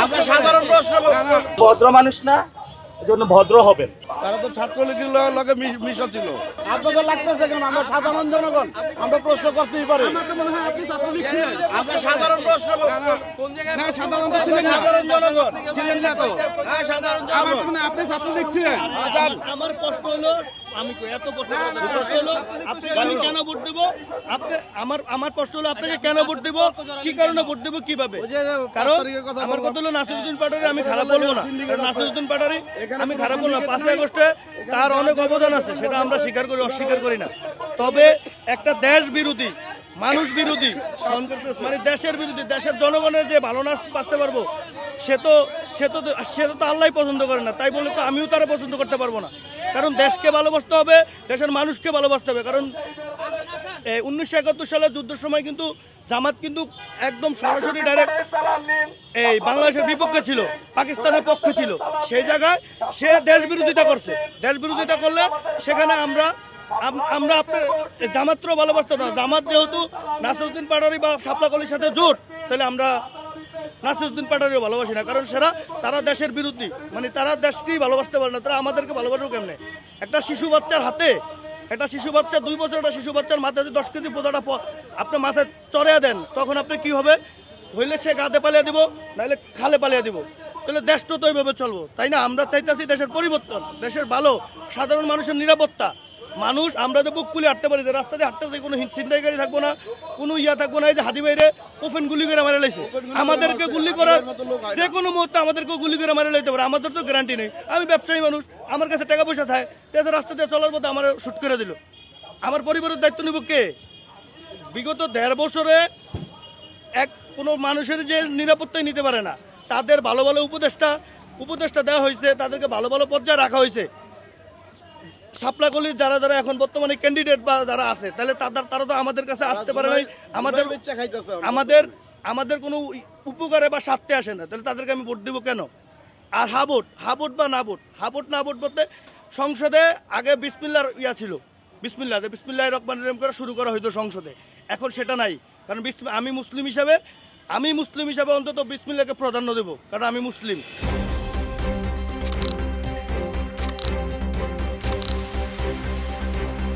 আমরা সাধারণ প্রশ্ন ভদ্র মানুষ না, এজন্য ভদ্র হবেন। তারা তো ছাত্রলীগের লগে মিশা ছিল। আপনাদের লাগতেছে কেন? আমরা সাধারণ জনগণ, আমরা প্রশ্ন করতেই পারি। আমরা সাধারণ প্রশ্ন সাধারণ জনগণ ছিলেন না তো। হ্যাঁ, সাধারণ আমার জনগণ। তো আপনি ছাত্র দেখছিলেন। আমার প্রশ্ন হলো, আমি এত প্রশ্ন হলো আপনাকে আমি কেন ভোট দেব? আপনি আমার প্রশ্ন হলো আপনাকে কেন ভোট দেব, কি কারণে ভোট দেব, কিভাবে? কারণ আমার কথা হলো নাসিরউদ্দিন পাটোয়ারি আমি খারাপ বলবো না। নাসিরউদ্দিন পাটোয়ারি আমি খারাপ বলবো না। 5 আগস্টে তার অনেক অবদান আছে, সেটা আমরা স্বীকার করি, অস্বীকার করি না। তবে একটা দেশ বিরোধী, মানুষ বিরোধী, মানে দেশের বিরোধী, দেশের জনগণের যে ভালো না বাঁচতে পারবো, সে তো আল্লাহ পছন্দ করে না। তাই বলে তো আমিও তারা পছন্দ করতে পারবো না। কারণ দেশকে ভালোবাসতে হবে, দেশের মানুষকে ভালোবাসতে হবে। কারণ 1971 সালে যুদ্ধের সময় কিন্তু জামাত কিন্তু একদম সরাসরি ডাইরেক্ট এই বাংলাদেশের বিপক্ষে ছিল, পাকিস্তানের পক্ষে ছিল। সেই জায়গায় সে দেশ বিরোধিতা করছে। দেশ বিরোধিতা করলে সেখানে আমরা আপনার জামাতও ভালোবাসতাম না। জামাত যেহেতু নাসিরউদ্দিন পাটোয়ারি বা শাপলা কলির সাথে জোট, তাহলে আমরা নাসিরউদ্দিন পাটোয়ারিও ভালোবাসি না। কারণ তারা দেশের বিরোধী, মানে তারা দেশকেই ভালোবাসতে পারে না। তারা আমাদেরকে ভালোবাসবে কেমনে? একটা শিশু বাচ্চার হাতে, একটা শিশু বাচ্চা 2 বছর, একটা শিশু বাচ্চার মাথায় 10 কেজি পোদাটা আপনি মাথায় চড়িয়ে দেন, তখন আপনি কি হবে? হইলে সে গাদে পালিয়ে দিব, নাহলে খালে পালিয়ে দিব। তাহলে দেশটা তো এইভাবে চলবো, তাই না? আমরা চাইতেছি দেশের পরিবর্তন, দেশের ভালো, সাধারণ মানুষের নিরাপত্তা। মানুষ আমরা যে বুক খুলে হাঁটতে পারি, যে রাস্তা দিয়ে হাঁটতেছে, কোনো ছিনতাইকারী থাকবো না, কোনো থাকবো না। এই যে হাদি বাইরে ওপেন গুলি করে মারা লাইছে, আমাদেরকে গুলি করার যে কোনো মুহূর্তে আমাদেরকে গুলি করে মারা লাইতে পারে, আমাদের তো গ্যারান্টি নেই। আমি ব্যবসায়ী মানুষ, আমার কাছে টাকা পয়সা থাকে, রাস্তা দিয়ে চলার পথে আমার শুট করে দিল। আমার পরিবারের দায়িত্ব নিব কে? বিগত 1.5 বছরে কোনো মানুষের যে নিরাপত্তাই নিতে পারে না, তাদের ভালো ভালো উপদেষ্টা দেওয়া হয়েছে, তাদেরকে ভালো ভালো পর্যায়ে রাখা হয়েছে। শাপলাকলির যারা এখন বর্তমানে ক্যান্ডিডেট বা যারা আছে, তাহলে তারা তো আমাদের কাছে আসতে পারে নাই, আমাদের কোনো উপকারে বা স্বার্থে আসে না। তাহলে তাদেরকে আমি ভোট দিব কেন? আর হাবুট বা না ভোট বলতে সংসদে আগে বিসমিল্লাহর ছিল, বিসমিল্লাহ রহমানির রহিম করে শুরু করা হইতো সংসদে। এখন সেটা নাই। কারণ আমি মুসলিম হিসাবে অন্তত বিসমিল্লাহকে প্রাধান্য দেবো, কারণ আমি মুসলিম।